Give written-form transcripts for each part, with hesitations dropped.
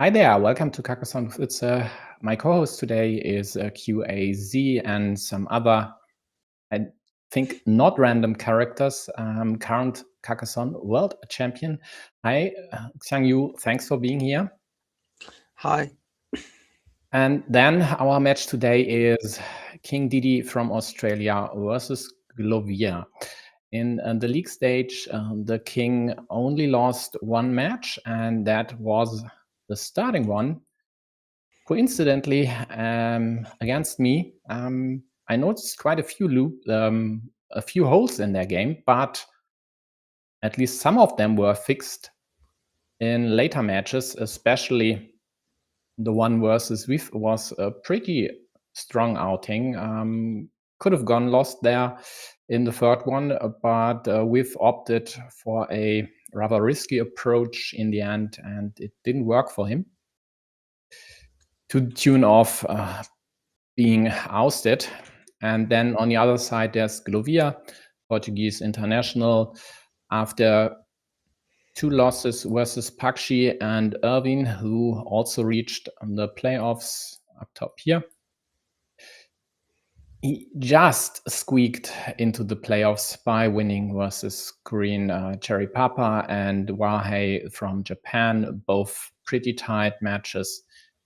Hi there, welcome to Carcassonne. My co-host today is QAZ and some other, I think, not random characters. Current Carcassonne World Champion. Hi, Xiangyu, thanks for being here. Hi. And then our match today is King Didi from Australia versus Glovir. In the league stage, the King only lost one match, and that was the starting one. Coincidentally, against me, I noticed quite a few holes in their game, but at least some of them were fixed in later matches, especially the one versus Viv was a pretty strong outing. Could have gone lost there in the third one, but Viv opted for a rather risky approach in the end, and it didn't work for him. To the tune of being ousted. And then on the other side, there's Glovir, Portuguese international. After two losses versus Pakshi and Erwin, who also reached the playoffs up top here. He just squeaked into the playoffs by winning versus Korean Cherry Papa and Wahei from Japan, both pretty tight matches.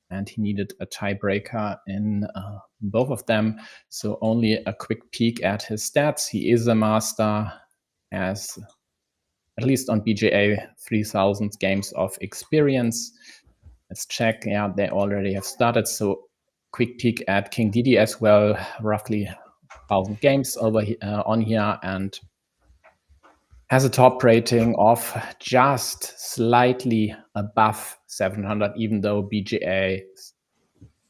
And he needed a tiebreaker in both of them. So only a quick peek at his stats. He is a master, has at least on BGA 3,000 games of experience. Let's check. Yeah, they already have started. So quick peek at King Didi as well. Roughly 1,000 games over on here, and has a top rating of just slightly above 700, even though BGA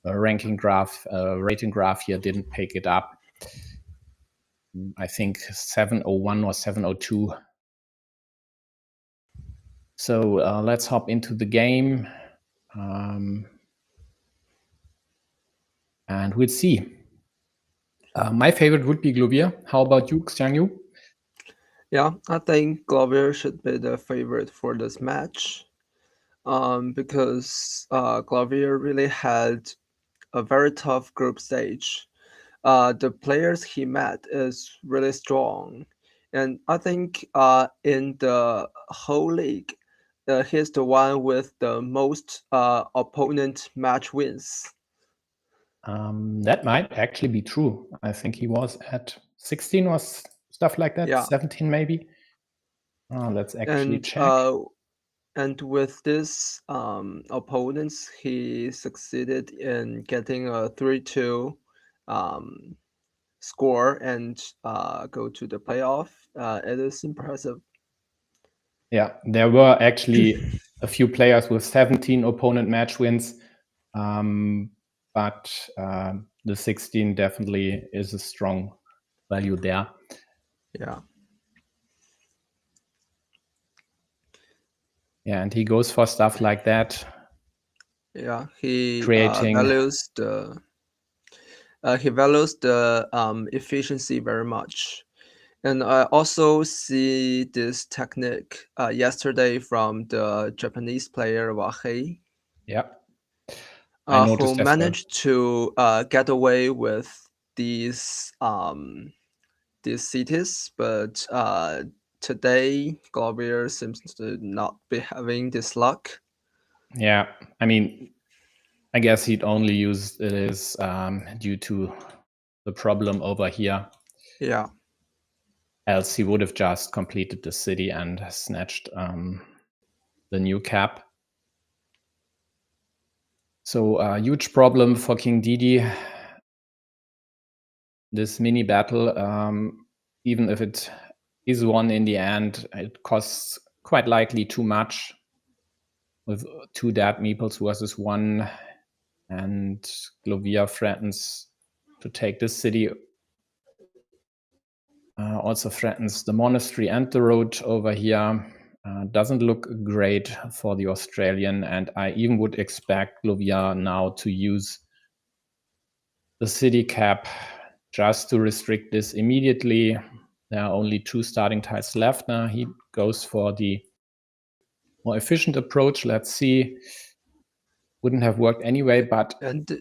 rating graph here didn't pick it up. I think 701 or 702. So let's hop into the game, and we'll see. My favorite would be Glovir. How about you, Xiangyu? Yeah, I think Glovir should be the favorite for this match, because Glovir really had a very tough group stage. The players he met is really strong, and I think in the whole league, he's the one with the most opponent match wins. That might actually be true. I think he was at 16 or stuff like that, Yeah. 17 maybe. Let's actually And check. and with this opponents, he succeeded in getting a 3-2 score and go to the playoff. It is impressive. Yeah, there were actually a few players with 17 opponent match wins, but the 16 definitely is a strong value there. Yeah. Yeah, and he goes for stuff like that. Yeah, he Creating values the efficiency very much. And I also see this technique yesterday from the Japanese player Wahei. Yeah, I Who noticed as well. managed to get away with these cities, but today Glovir seems to not be having this luck. Yeah, I mean, I guess he'd only use this due to the problem over here. Yeah. Else he would have just completed the city and snatched the new cap. So a huge problem for King Didi. This mini battle, even if it is won in the end, it costs quite likely too much with 2 dead meeples versus 1, and Glovir threatens to take this city. Also threatens the monastery and the road over here. Doesn't look great for the Australian, and I even would expect Glovir now to use the city cap just to restrict this immediately. There are only 2 starting tiles left now. He goes for the more efficient approach. Let's see. wouldn't have worked anyway, but And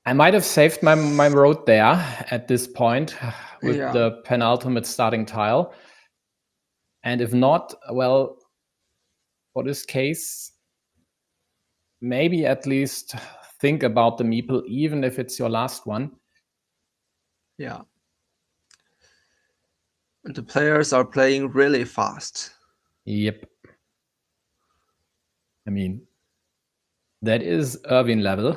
I might have saved my road there at this point with yeah, the penultimate starting tile. And if not, well, for this case, maybe at least think about the meeple, even if it's your last one. yeah. And the players are playing really fast. Yep. I mean, that is Irving level.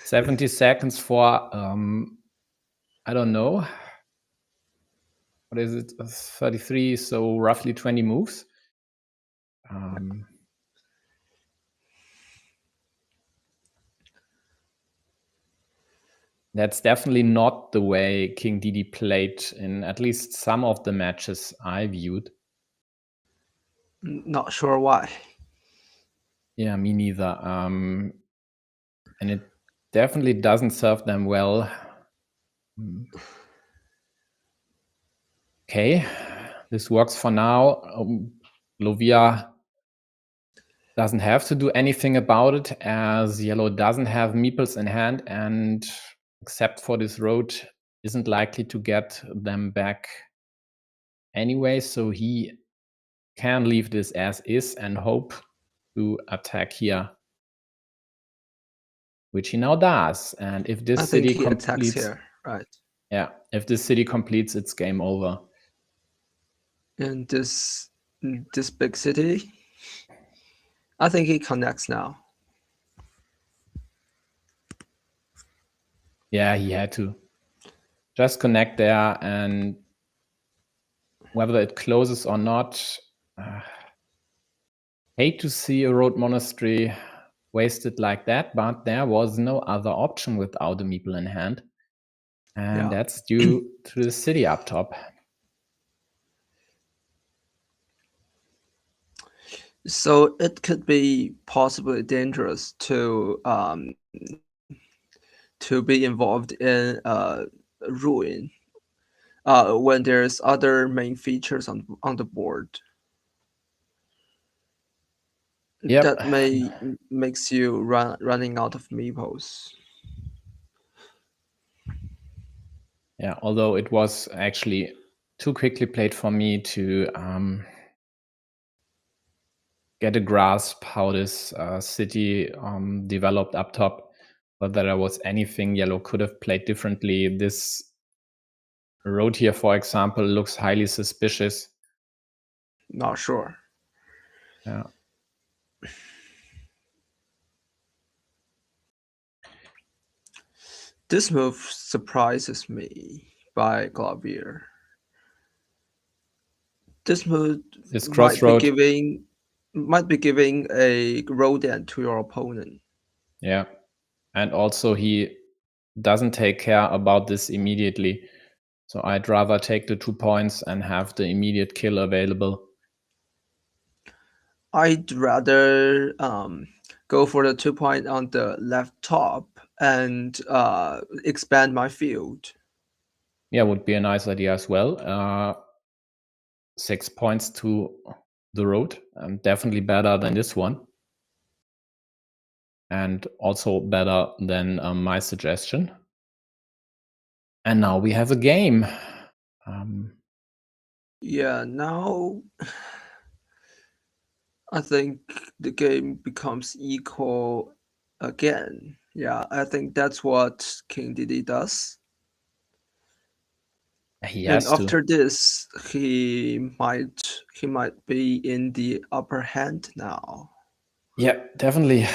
70 seconds for, I don't know, what is it, 33, so roughly 20 moves. That's definitely not the way King Didi played in at least some of the matches I viewed. Not sure why. Yeah, me neither. And it definitely doesn't serve them well. Okay, this works for now. Glovir doesn't have to do anything about it, as yellow doesn't have meeples in hand, and except for this road, isn't likely to get them back anyway, so he can leave this as is and hope to attack here, which he now does. And if this I think city he attacks completes here, right? Yeah, if this city completes, it's game over. In this big city, I think he connects now. Yeah, he had to just connect there, and whether it closes or not, hate to see a road monastery wasted like that, but there was no other option without a meeple in hand. And Yeah. that's due to the city up top. So it could be possibly dangerous to be involved in ruin when there's other main features on the board. Yep. That makes you running out of meeples. Yeah, although it was actually too quickly played for me to get a grasp how this city developed up top, whether there was anything yellow could have played differently. This road here, for example, looks highly suspicious. Not sure. Yeah. This move surprises me by Glovir. This move This might be crossroad. giving a road end to your opponent. Yeah. And also he doesn't take care about this immediately. So I'd rather take the 2 points and have the immediate kill available. I'd rather go for the 2 point on the left top and expand my field. Yeah, would be a nice idea as well. 6 points to the road, definitely better than this one. And also better than my suggestion. And now we have a game. Yeah, now I think the game becomes equal again. Yeah, I think that's what King Didi does. He And has after to. this, he might be in the upper hand now. Yeah, definitely.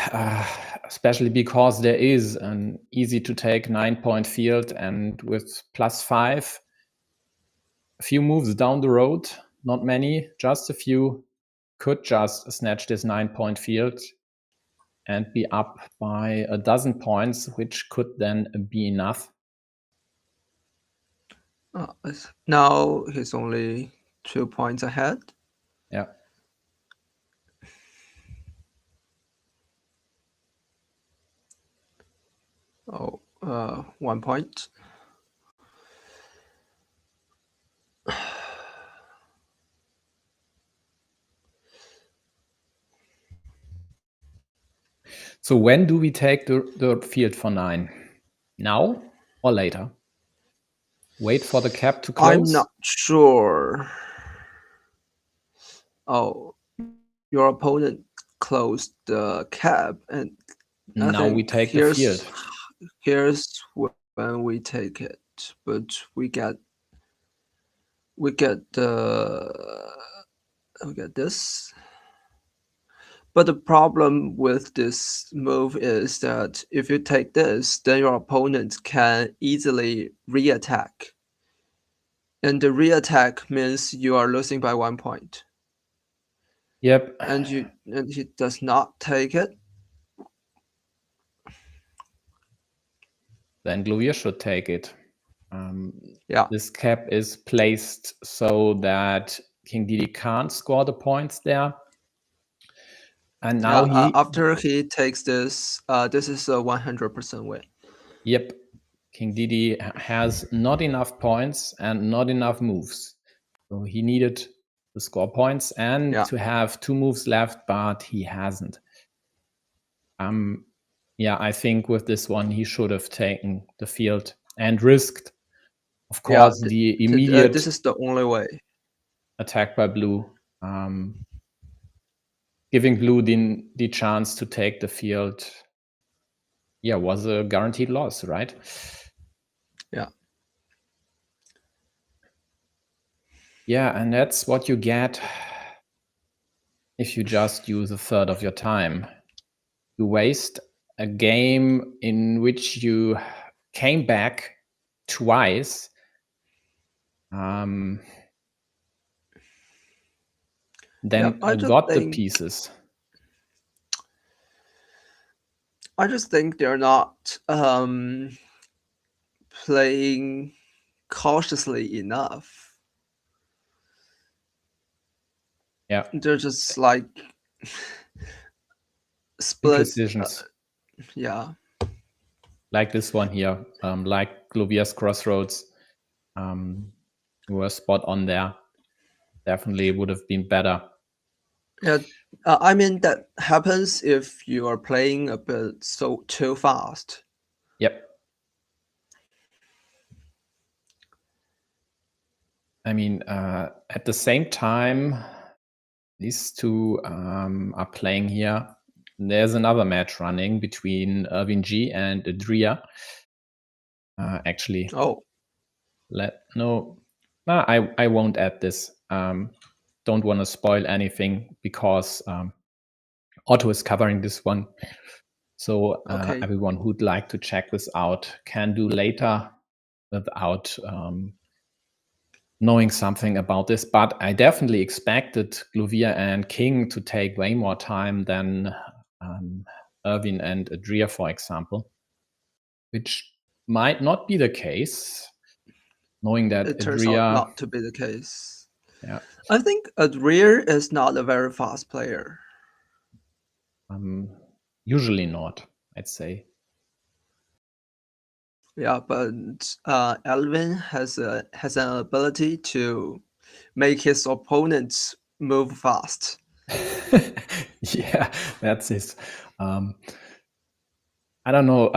Especially because there is an easy to take 9-point field, and with +5, a few moves down the road, not many, just a few, could just snatch this 9-point field and be up by a dozen points, which could then be enough. Now he's only 2 points ahead. Yeah. Oh, 1 point. So when do we take the field for 9? Now or later? Wait for the cap to close? I'm not sure. Oh, your opponent closed the cap, and I Now we think take the field. here's when we take it, but we get this. But the problem with this move is that if you take this, then your opponent can easily re-attack. And the re-attack means you are losing by 1 point. Yep. And he does not take it. Then Glovir should take it. Yeah. This cap is placed so that King Didi can't score the points there. And now after he takes this, this is a 100% win. Yep. King Didi has not enough points and not enough moves. So he needed to score points and to have 2 moves left, but he hasn't. Yeah, I think with this one, he should have taken the field and risked, of course, the immediate this is the only way. Attack by blue, giving blue the chance to take the field. Yeah, was a guaranteed loss, right? Yeah. Yeah, and that's what you get if you just use a third of your time. You waste a game in which you came back twice. Then I got the pieces. I just think they're not playing cautiously enough. Yeah. They're just like split decisions. Yeah. Like this one here, like Glovir's Crossroads, were spot on there. Definitely would have been better. Yeah, I mean that happens if you are playing a bit too fast. Yep. I mean, at the same time, these two are playing here. There's another match running between Irvin G and Adria. Actually, I won't add this. Don't want to spoil anything because Otto is covering this one. So everyone who'd like to check this out can do later without knowing something about this. But I definitely expected Glovir and King to take way more time than Irvin and Adria, for example, which might not be the case, knowing that it turns out not to be the case. Yeah, I think Adria is not a very fast player. Usually not, I'd say. Yeah, but Alvin has an ability to make his opponents move fast. Yeah, that's it. I don't know.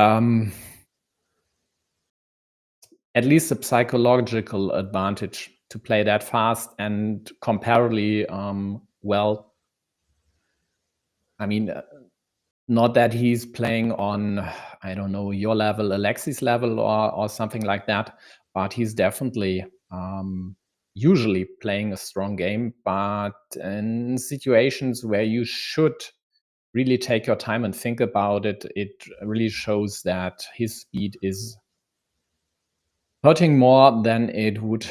At least a psychological advantage to play that fast and comparably well. I mean, not that he's playing on, I don't know, your level, Alexi's level or something like that, but he's definitely usually playing a strong game. But in situations where you should really take your time and think about it, it really shows that his speed is hurting more than it would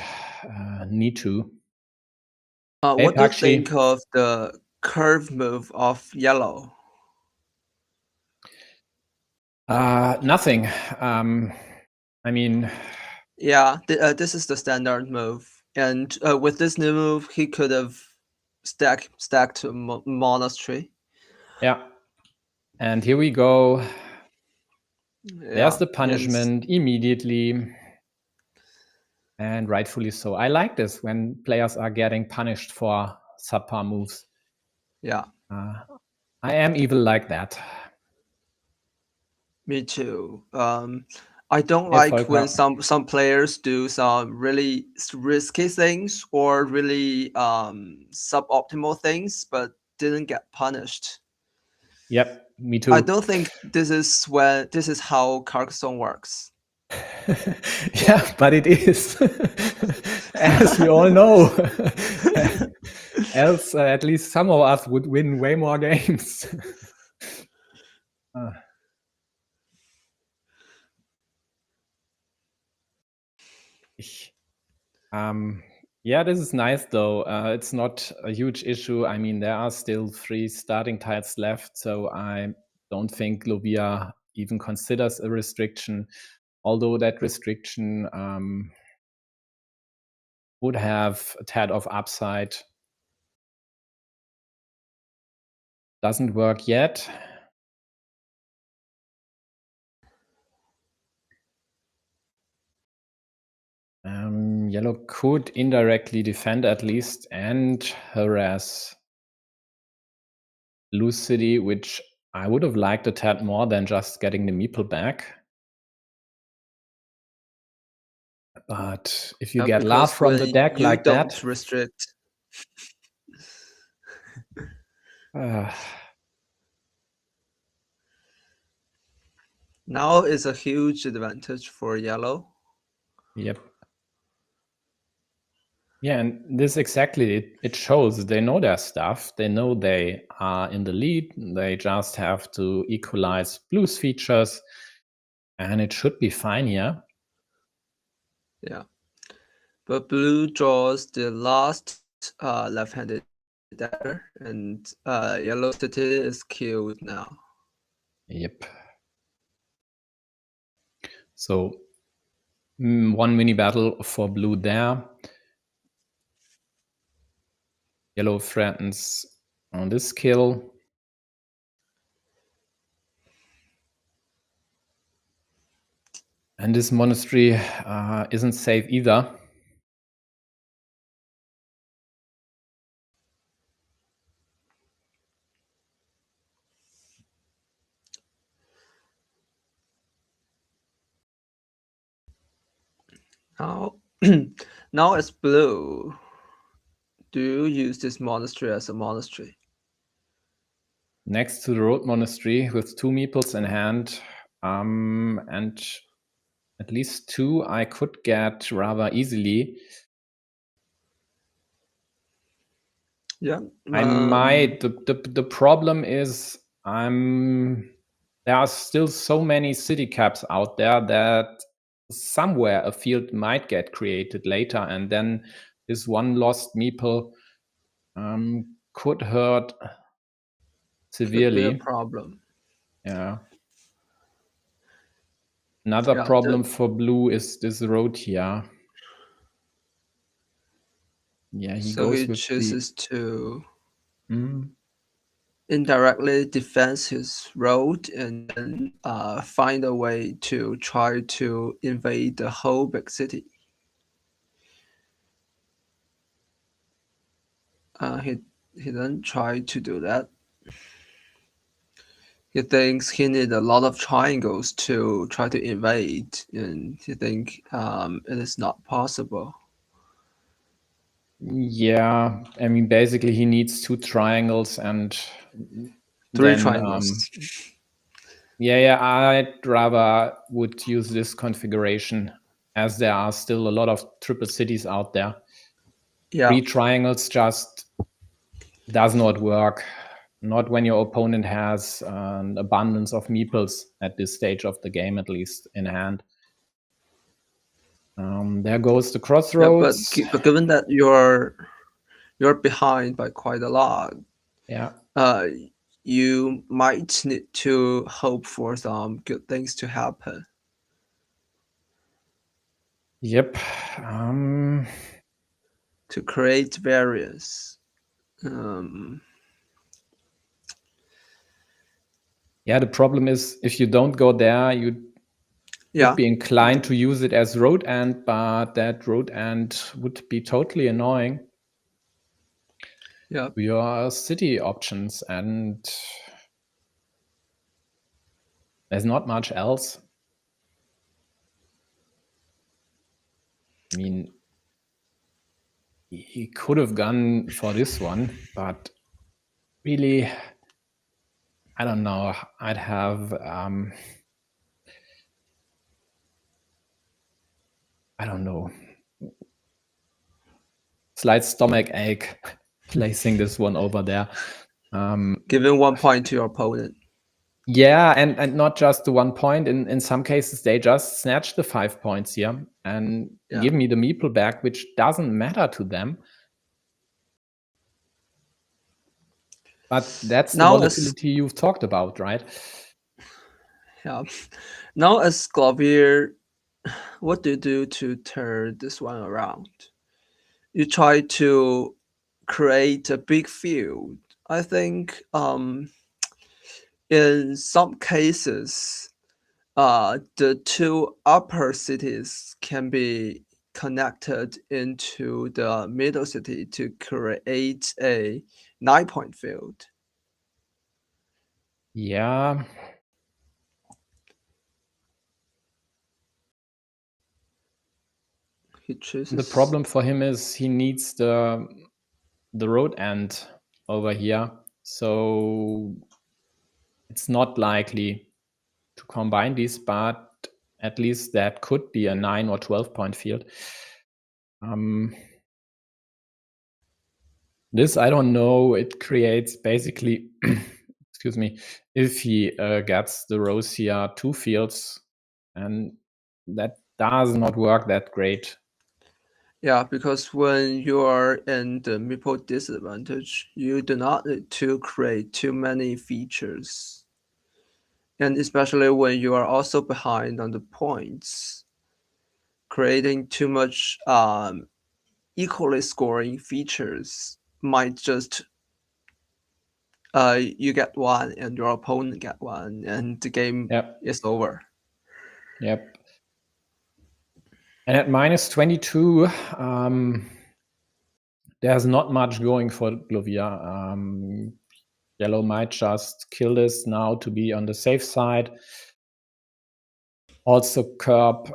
need to. What do you think of the curve move of yellow? Nothing. I mean, yeah, this is the standard move, and with this new move, he could have stacked monastery. Yeah, and here we go. There's the punishment immediately, and rightfully so. I like this when players are getting punished for subpar moves. Yeah, I am evil like that. Me too. I don't Hey, like when Volker. some players do some really risky things or really suboptimal things, but didn't get punished. Yep, me I too. don't think this is how Carcassonne works. Yeah, but it is, as we all know. Else, at least some of us would win way more games. Uh, yeah, this is nice though. It's not a huge issue. I mean, there are still 3 starting tiles left, so I don't think Glovir even considers a restriction, although that restriction would have a tad of upside. Doesn't work yet. Yellow could indirectly defend at least and harass Blue City, which I would have liked a tad more than just getting the meeple back. But if you get love Because from the when deck you like don't that, restrict, now is a huge advantage for yellow. yep. Yeah, and this exactly, it shows they know their stuff. They know they are in the lead. They just have to equalize Blue's features, and it should be fine here. Yeah. But blue draws the last left-handed dagger, and yellow city is killed now. Yep. So 1 mini battle for blue there. Yellow threatens on this kill. And this monastery isn't safe either. Now, now it's blue. Do you use this monastery as a monastery? Next to the road monastery with 2 meeples in hand, and at least 2 I could get rather easily. Yeah. I might. The problem is there are still so many city caps out there that somewhere a field might get created later, and then this one lost meeple could hurt severely. Could be a problem. Yeah. Another Yeah, problem for blue is this road here. Yeah, he so goes he with chooses to the. indirectly defend his road and then find a way to try to invade the whole big city. He then tried to do that. He thinks he need a lot of triangles to try to invade, and he think it is not possible. Yeah, I mean, basically he needs 2 triangles and 3 then triangles. yeah, I'd rather would use this configuration as there are still a lot of triple cities out there. Yeah. 3 triangles just does not work. Not when your opponent has an abundance of meeples at this stage of the game, at least in hand. There goes the crossroads. Yeah, but given that you're behind by quite a lot, Yeah. You might need to hope for some good things to happen. Yep. To create variance. Yeah, the problem is if you don't go there, you would be inclined to use it as road end, but that road end would be totally annoying. Yeah. Your city options, and There's not much else. I mean, he could have gone for this one, but really, I don't know. I'd have, I don't know, slight stomach ache placing this one over there. Giving 1 point to your opponent. Yeah, and not just the 1 point. In some cases, they just snatch the 5 points here and give me the meeple back, which doesn't matter to them. But that's the volatility you've talked about, right? Yeah. Now as Glovir, what do you do to turn this one around? You try to create a big field. I think in some cases, the two upper cities can be connected into the middle city to create a 9-point field. Yeah. He chooses. The problem for him is he needs the road end over here, so it's not likely to combine these, but at least that could be a 9 or 12-point field. This, I don't know, it creates basically, excuse me, if he gets the rows here 2 fields, and that does not work that great. Yeah, because when you are in the meeple disadvantage, you do not need to create too many features. And especially when you are also behind on the points, creating too much equally scoring features might just you get one and your opponent get one and the game is over. Yep. And at minus 22, there's not much going for Glovir. Yellow might just kill this now to be on the safe side. Also curb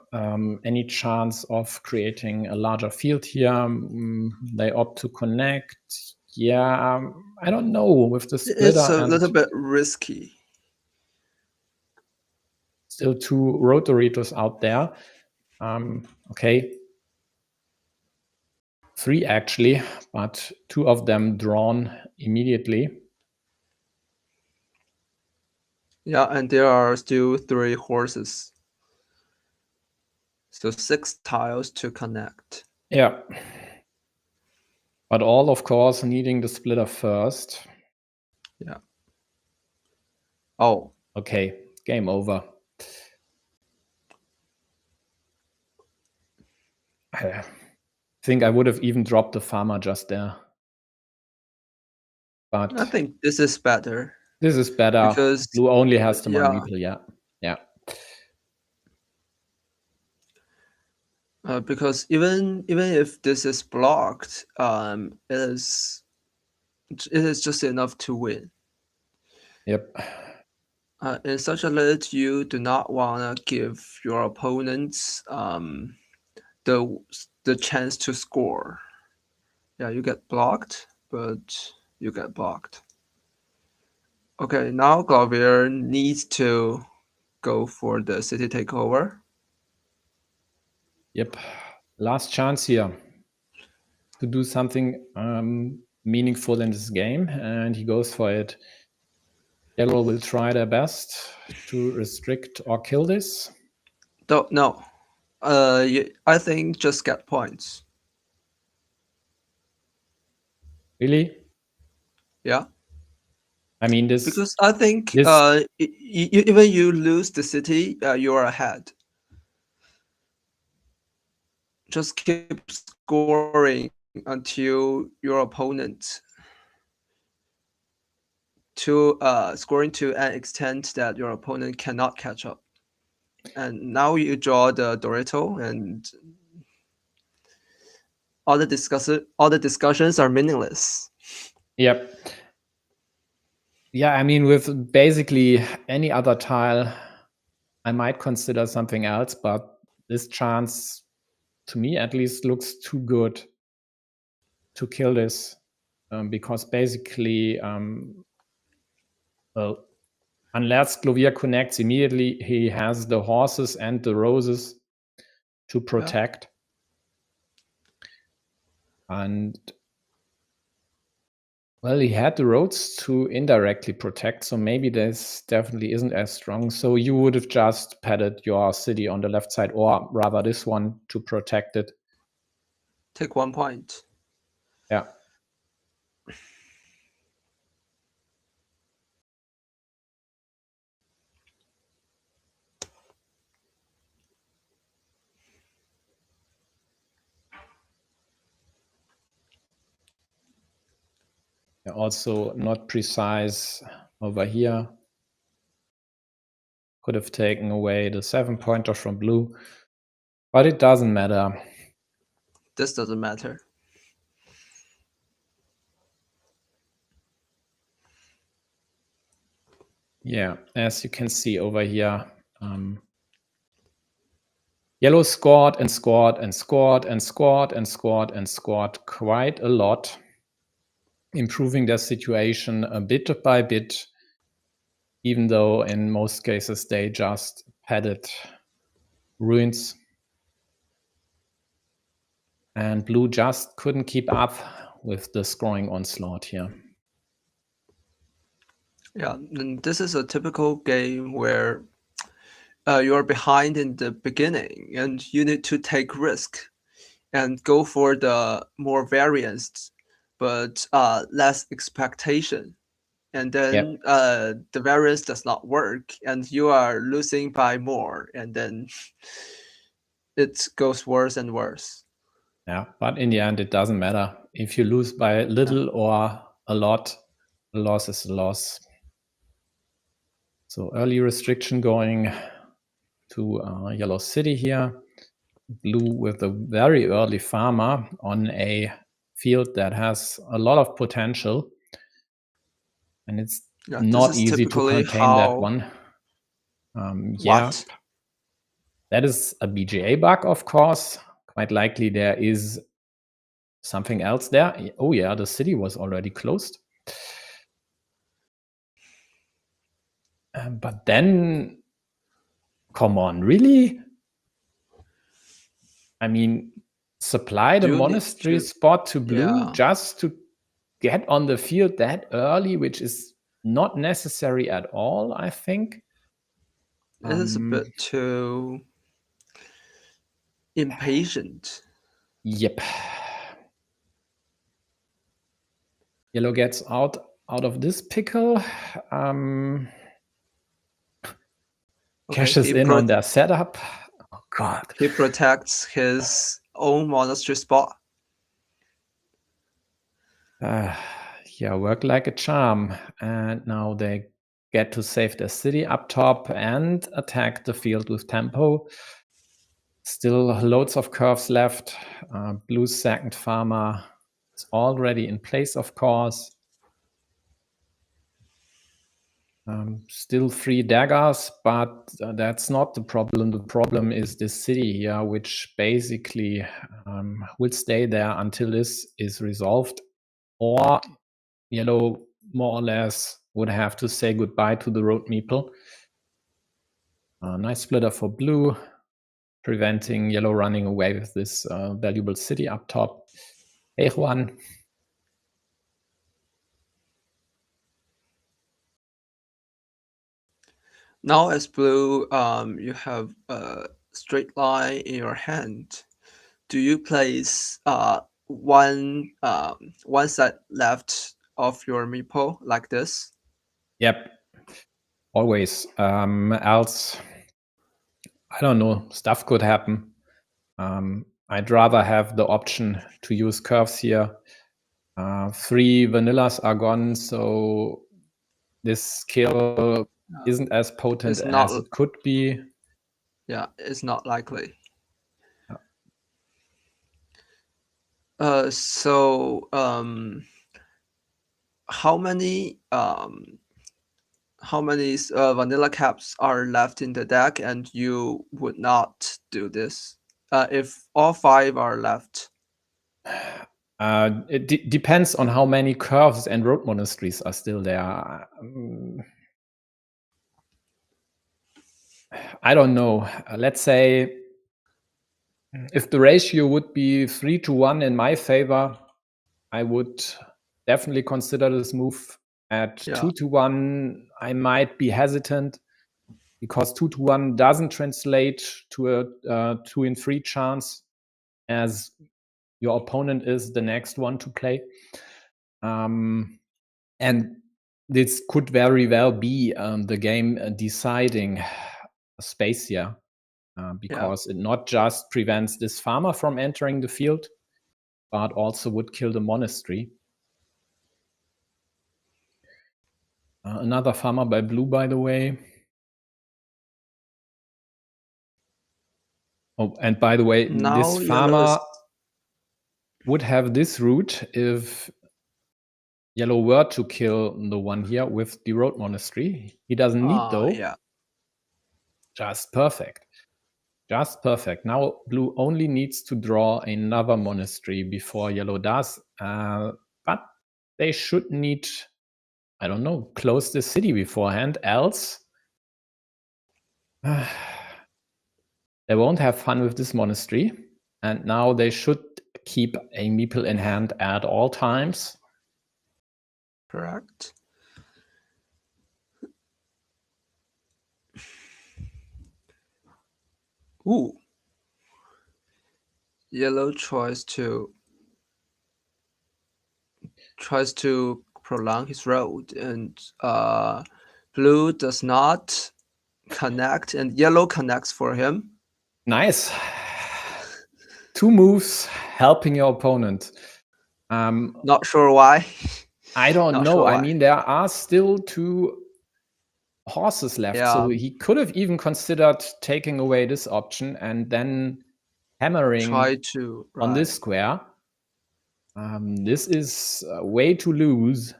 any chance of creating a larger field here. They opt to connect. Yeah, I don't know with the splitter. It's a little bit risky. Still 2 rotaritors out there. Okay. 3 actually, but 2 of them drawn immediately. Yeah, and there are still 3 horses. So 6 tiles to connect. Yeah. But all, of course, needing the splitter first. Yeah. Oh. Okay, game over. I think I would have even dropped the farmer just there. But I think this is better. This is better. Because blue only has the one meeple, yeah. Because even if this is blocked, it is just enough to win. Yep. In such a lead, you do not want to give your opponents the chance to score. Yeah, you get blocked, but you get blocked. Okay, now Glovir needs to go for the city takeover. Yep, last chance here to do something meaningful in this game, and he goes for it. Yellow will try their best to restrict or kill this. No, I think just get points. Really? Yeah. I mean, this because I think even you lose the city, you are ahead. Just keep scoring until your opponent scoring to an extent that your opponent cannot catch up. And now you draw the Dorito, and all the discussions are meaningless. Yep. Yeah, I mean, with basically any other tile I might consider something else, but this chance, to me at least, looks too good to kill this, because basically, well, unless Glovir connects immediately, he has the horses and the roses to protect. Yeah. And well, he had the roads to indirectly protect, so maybe this definitely isn't as strong. So you would have just padded your city on the left side, or rather this one, to protect it. Take 1 point. Yeah. Also not precise over here. Could have taken away the 7-pointer from blue, but it doesn't matter. This doesn't matter. Yeah, as you can see over here, yellow scored and scored and scored and scored and scored and scored quite a lot, improving their situation a bit by bit, even though in most cases they just padded ruins. And blue just couldn't keep up with the scoring onslaught here. Yeah, and this is a typical game where you are behind in the beginning and you need to take risk and go for the more variance, but less expectation. And then the variance does not work and you are losing by more, and then it goes worse and worse. Yeah, but in the end, it doesn't matter. If you lose by little or a lot, a loss is a loss. So early restriction going to Yellow City here. Blue with a very early farmer on a field that has a lot of potential. And it's not easy to contain that one. Yeah, that is a BGA bug, of course. Quite likely there is something else there. Oh yeah, the city was already closed. But then, come on, really? I mean, supply the monastery spot to blue just to get on the field that early, which is not necessary at all, I think. It is a bit too impatient. Yep. Yellow gets out of this pickle. Cashes in on their setup. Oh God. He protects his own monastery spot. Yeah, worked like a charm. And now they get to save their city up top and attack the field with tempo. Still loads of curves left. Blue's second farmer is already in place, of course. Still 3 daggers, but that's not the problem. The problem is this city here, which basically will stay there until this is resolved, or Yellow more or less would have to say goodbye to the road meeple. Nice splitter for blue, preventing Yellow running away with this valuable city up top. H1. Now as blue, you have a straight line in your hand. Do you place one side left of your meeple like this? Yep, always. Else, I don't know, stuff could happen. I'd rather have the option to use curves here. 3 vanillas are gone, so this kill isn't as potent as it could be. Yeah, it's not likely. So how many how many vanilla caps are left in the deck, and you would not do this if all 5 are left. It depends on how many curves and road monasteries are still there. I don't know. Let's say if the ratio would be 3-1 in my favor, I would definitely consider this move. At 2-1, I might be hesitant because 2-1 doesn't translate to a 2-in-3 chance, as your opponent is the next one to play. And this could very well be the game deciding space here, because it not just prevents this farmer from entering the field, but also would kill the monastery. Another farmer by blue, by the way. Oh, and by the way, Now this farmer would have this route if yellow were to kill the one here with the road monastery. He doesn't need, though. Yeah. Just perfect. Just perfect. Now blue only needs to draw another monastery before yellow does. But they should need, I don't know, close the city beforehand, else they won't have fun with this monastery. And now they should keep a meeple in hand at all times. Correct. Ooh. Yellow tries to prolong his road, and blue does not connect, and yellow connects for him. Nice. 2 moves helping your opponent. Not sure why. I don't know. Sure I mean, there are still 2 horses left, so he could have even considered taking away this option and then hammering on this square. This is a way to lose,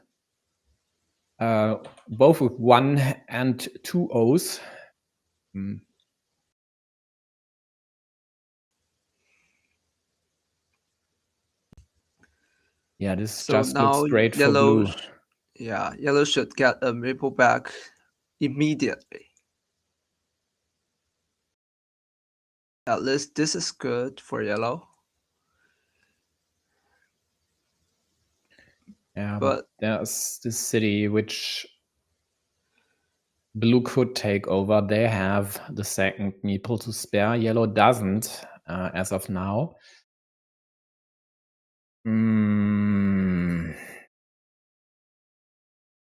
both with 1 and 2 O's. Yeah, this just looks great for blue. Yeah, yellow should get a meeple back immediately. At least this is good for yellow. Yeah, but there's this city which blue could take over. They have the second meeple to spare. Yellow doesn't, as of now.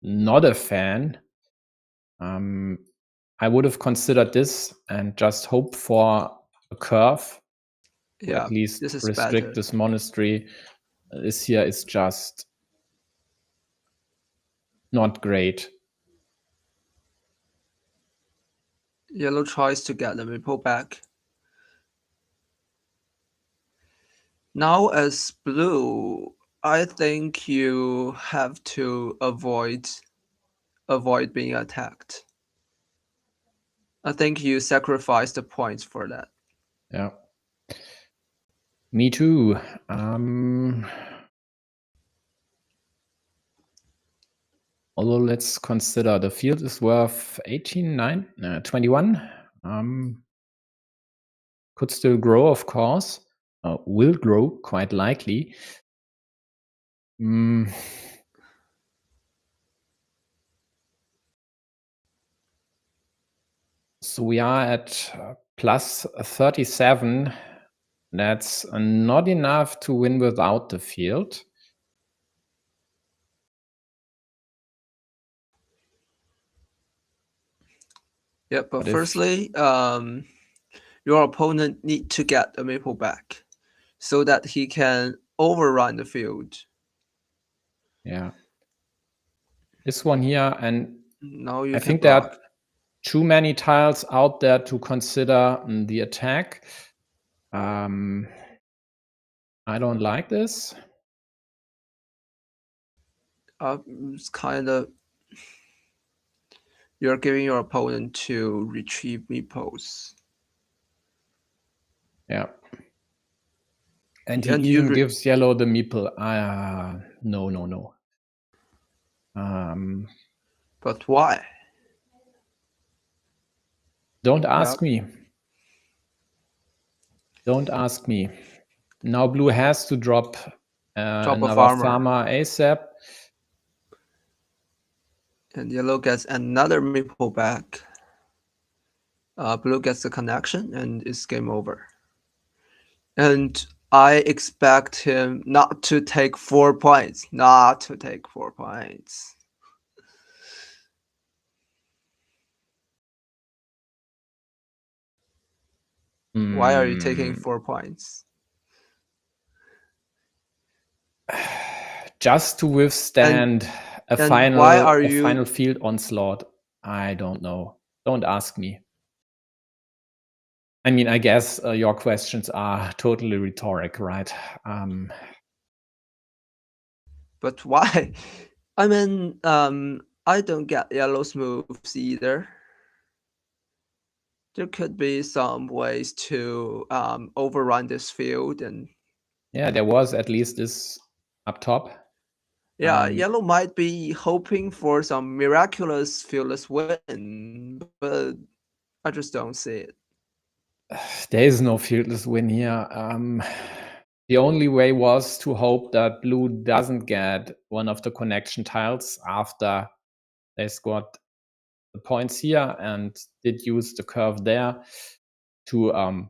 Not a fan. I would have considered this and just hope for a curve. To at least restrict this monastery. This here is just not great. Yellow tries to get the meeple back. Now as blue, I think you have to avoid being attacked. I think you sacrifice the points for that. Yeah. Me too. Although let's consider the field is worth 21. Could still grow, of course. Will grow, quite likely. So we are at plus 37. That's not enough to win without the field. Yeah, but firstly, your opponent need to get a meeple back so that he can overrun the field. Yeah. This one here, and now you I think there are too many tiles out there to consider the attack. I don't like this. It's kind of You're giving your opponent to retrieve meeples. Yeah. And he And even gives yellow the meeple. No. But why? Don't ask me. Don't ask me. Now blue has to drop another farmer ASAP. And yellow gets another meeple back. Blue gets the connection, and it's game over. And I expect him not to take 4 points. Not to take 4 points. Why are you taking 4 points? Just to withstand a final field onslaught. I don't know. Don't ask me. I mean, I guess your questions are totally rhetoric, right? But why? I mean, I don't get yellow's moves either. There could be some ways to overrun this field, and yeah, there was at least this up top. Yeah, yellow might be hoping for some miraculous fieldless win, but I just don't see it. There is no fieldless win here. The only way was to hope that blue doesn't get one of the connection tiles after they scored the points here and did use the curve there to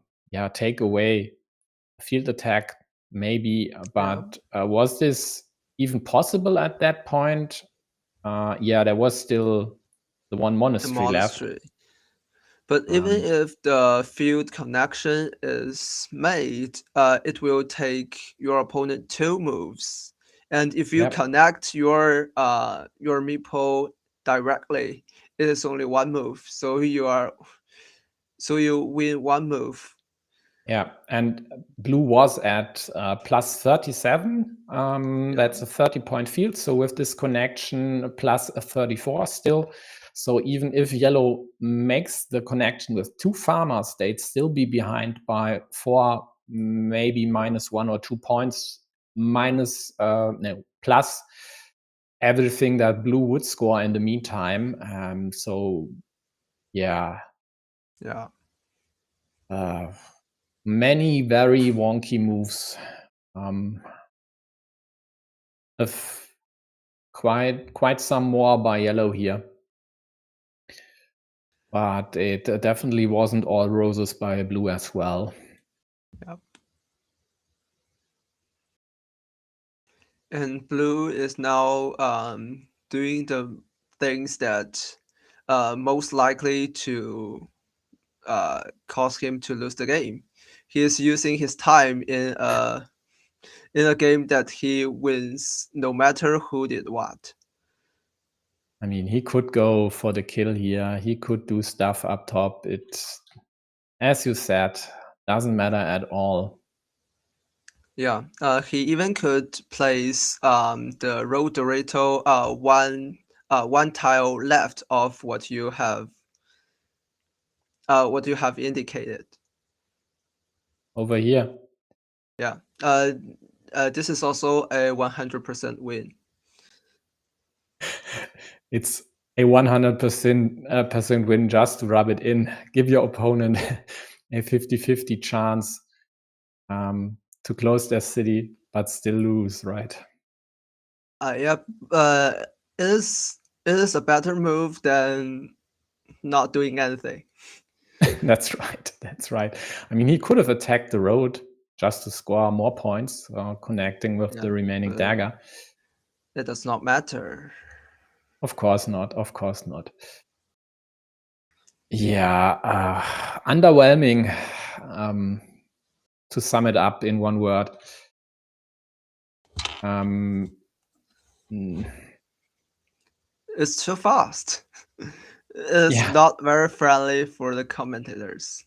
take away field attack maybe. But was this even possible at that point? Yeah, there was still the one monastery left. But even if the field connection is made, it will take your opponent 2 moves. And if you connect your meeple directly, it is only 1 move. So you win 1 move. Yeah, and blue was at plus 37. That's a 30-point field. So with this connection, plus a 34 still. So even if yellow makes the connection with 2 farmers, they'd still be behind by 4, maybe minus 1 or 2 points, plus everything that blue would score in the meantime. So, yeah. Yeah. Many very wonky moves. Quite some more by yellow here. But it definitely wasn't all roses by blue as well. Yep. And blue is now doing the things that most likely to cause him to lose the game. He is using his time in a game that he wins no matter who did what. I mean, he could go for the kill here. He could do stuff up top. It, as you said, doesn't matter at all. Yeah, he even could place the road Dorito one tile left of what you have indicated. Over here. Yeah. This is also a 100% win. It's a 100% win just to rub it in. Give your opponent a 50-50 chance to close their city, but still lose, right? Yep. It is a better move than not doing anything. That's right. I mean, he could have attacked the road just to score more points, connecting with the remaining dagger. It does not matter. Of course not. Yeah, underwhelming. To sum it up in one word. It's too fast. It's not very friendly for the commentators.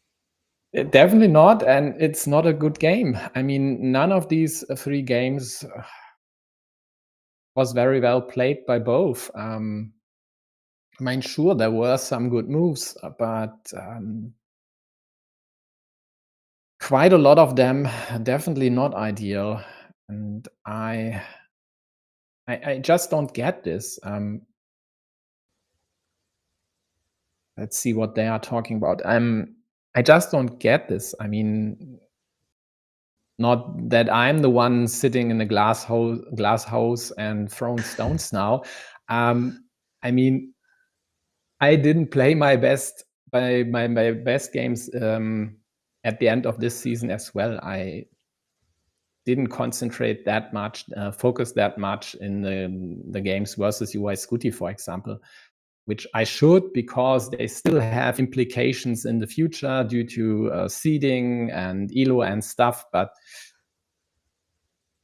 Definitely not, and it's not a good game. I mean, none of these 3 games was very well played by both. I mean, sure, there were some good moves, but quite a lot of them definitely not ideal. And I just don't get this. Let's see what they are talking about. I just don't get this. I mean, not that I'm the one sitting in a glass house and throwing stones now. I mean, I didn't play my best my best games at the end of this season as well. I didn't concentrate that much, focus that much in the games versus UI Scooty, for example, which I should, because they still have implications in the future due to seeding and ELO and stuff. But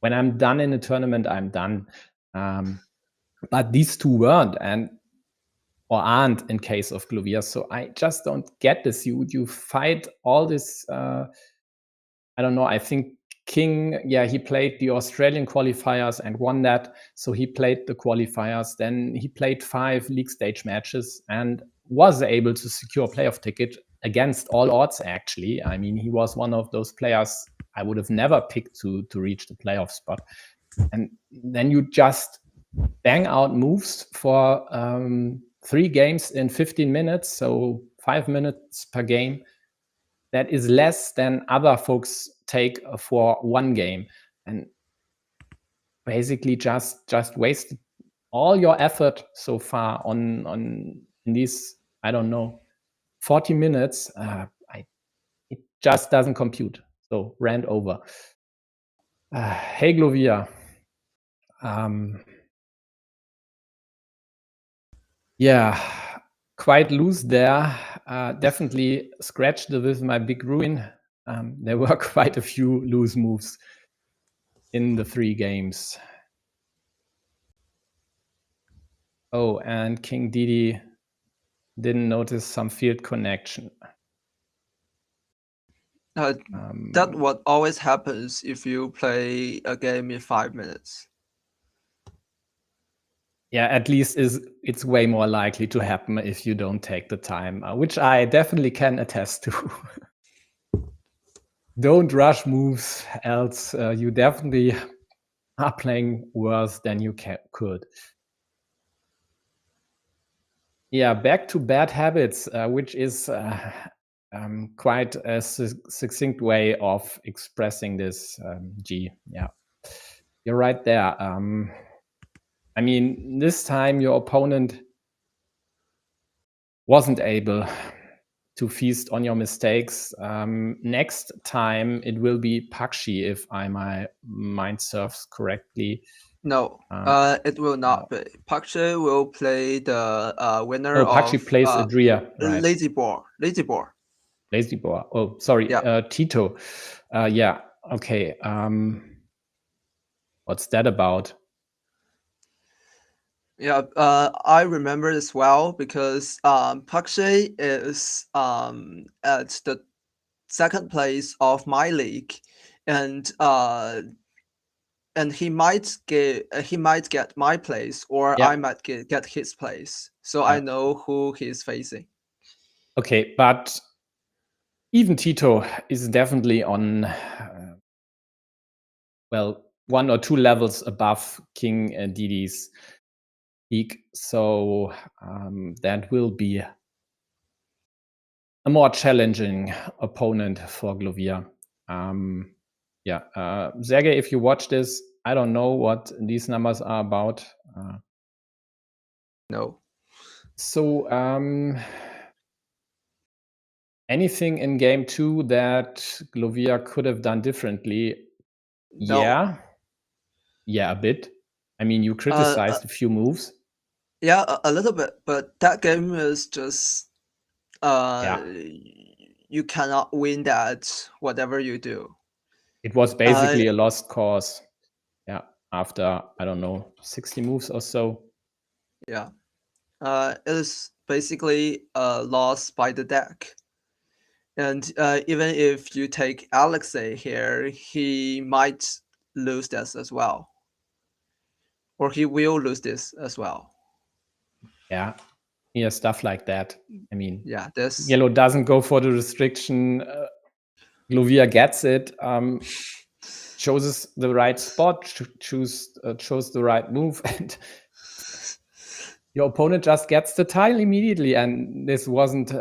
when I'm done in a tournament, I'm done. But these two weren't, or aren't in case of Glovir. So I just don't get this. You fight all this. I don't know. I think King, he played the Australian qualifiers and won that. So he played the qualifiers. Then he played 5 league stage matches and was able to secure a playoff ticket against all odds, actually. I mean, he was one of those players I would have never picked to reach the playoff spot. And then you just bang out moves for 3 games in 15 minutes, so 5 minutes per game. That is less than other folks take for 1 game, and basically just wasted all your effort so far on in these, I don't know, 40 minutes. It just doesn't compute. So rant over. Hey Glovir. Yeah, quite loose there. Definitely scratched with my big ruin. There were quite a few loose moves in the 3 games. Oh, and King Didi didn't notice some field connection. That what always happens if you play a game in 5 minutes. Yeah, at least it's way more likely to happen if you don't take the time, which I definitely can attest to. Don't rush moves, else you definitely are playing worse than you could. Yeah, back to bad habits, which is quite a succinct way of expressing this, G. Yeah, you're right there. I mean, this time your opponent wasn't able to feast on your mistakes. Next time it will be Pakshi, if my mind serves correctly. No, it will not be. Pakshi will play the winner of Pakshi plays Adria, right? Lazy Boar. Lazy Boar. Oh, sorry, yeah. Tito. Yeah, okay. What's that about? Yeah, I remember as well because Pakshi is at the 2nd place of my league, and he might get my place, or I might get his place. So I know who he's facing. Okay, but even Tito is definitely on, well, 1 or 2 levels above King Didi's league. So that will be a more challenging opponent for Glovir. Yeah, Sergey, if you watch this, I don't know what these numbers are about. No. So anything in game 2 that Glovir could have done differently? No. Yeah, a bit. I mean, you criticized a few moves. Yeah, a little bit, but that game is just you cannot win that whatever you do. It was basically a lost cause. Yeah, after, I don't know, 60 moves or so. Yeah. It is basically a loss by the deck. And even if you take Alexei here, he might lose this as well. Or he will lose this as well. Yeah. Yeah, stuff like that. I mean, Yeah, this yellow doesn't go for the restriction. Glovir gets it, chooses the right spot, chose the right move, and your opponent just gets the tile immediately. And this wasn't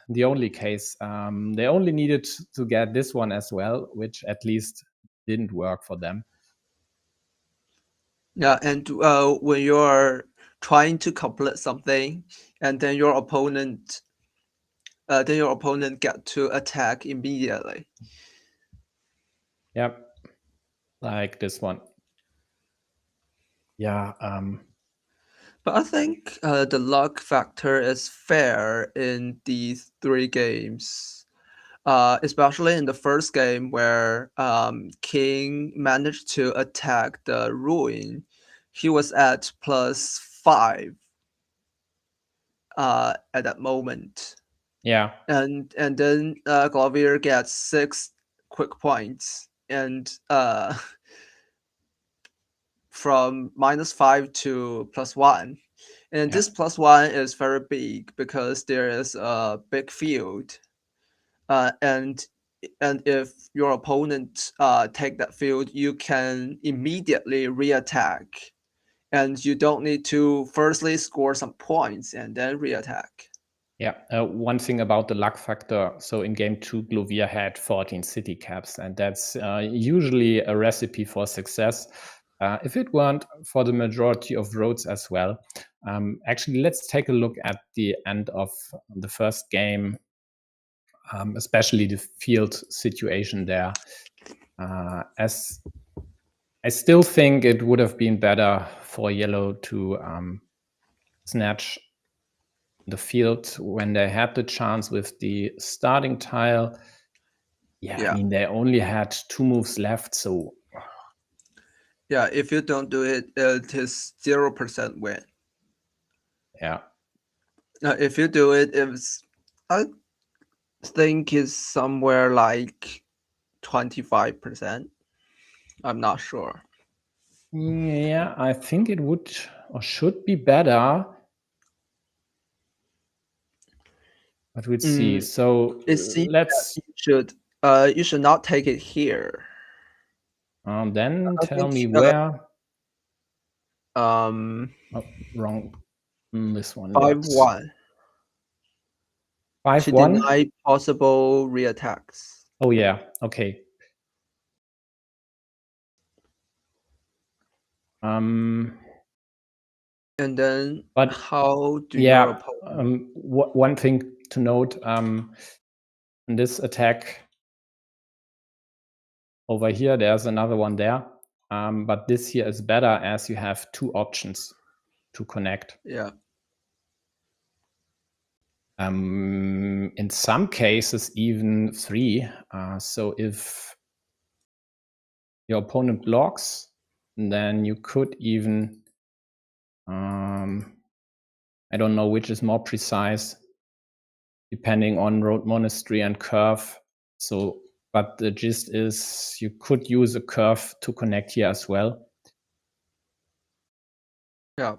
the only case. They only needed to get this one as well, which at least didn't work for them. Yeah, and when you're trying to complete something, and then your opponent get to attack immediately. Yep, like this one. Yeah. But I think the luck factor is fair in these three games. Especially in the first game where King managed to attack the ruin. He was at +5 at that moment. Yeah. And then Glovir gets 6 quick points, and from -5 to +1. And Yeah. this +1 is very big because there is a big field. And if your opponent take that field, you can immediately reattack, and you don't need to firstly score some points and then reattack. Yeah, one thing about the luck factor. So in game 2, Glovir had 14 city caps, and that's usually a recipe for success. If it weren't for the majority of roads as well. Actually, let's take a look at the end of the first game, especially the field situation there. As I still think it would have been better for yellow to snatch the field when they had the chance with the starting tile. Yeah, I mean, they only had 2 moves left, so yeah, if you don't do it, it is 0% win. yeah. If you do it, I think it's somewhere like 25%. I'm not sure. Yeah, I think it would or should be better. But we'll see. So It seems let's you should not take it here. then I tell think, me where. Oh, Wrong. This one. 5-1. 5-1. To deny possible reattacks. Oh yeah. Okay. And then, but how do yeah, your opponent? One thing to note, in this attack over here, there's another one there, but this here is better as you have 2 options to connect. Yeah. In some cases, even 3. So if your opponent blocks, then you could even, I don't know which is more precise, depending on road monastery and curve. So, but the gist is you could use a curve to connect here as well. Yeah.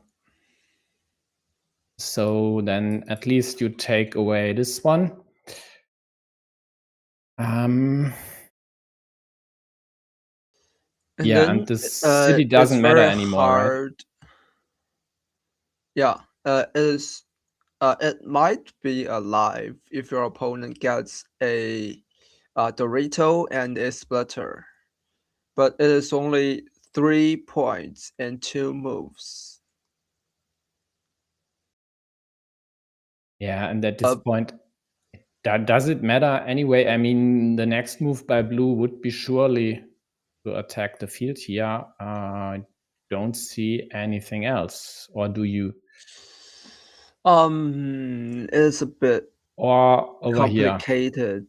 So then at least you take away this one. And yeah, then, and the city it's doesn't matter very anymore, right? hard. Yeah, it might be alive if your opponent gets a Dorito and a splitter, but it is only 3 points and 2 moves. Yeah, and at this point, does it matter anyway? I mean, the next move by blue would be surely to attack the field here. I don't see anything else, or do you? It's a bit Or over here? complicated.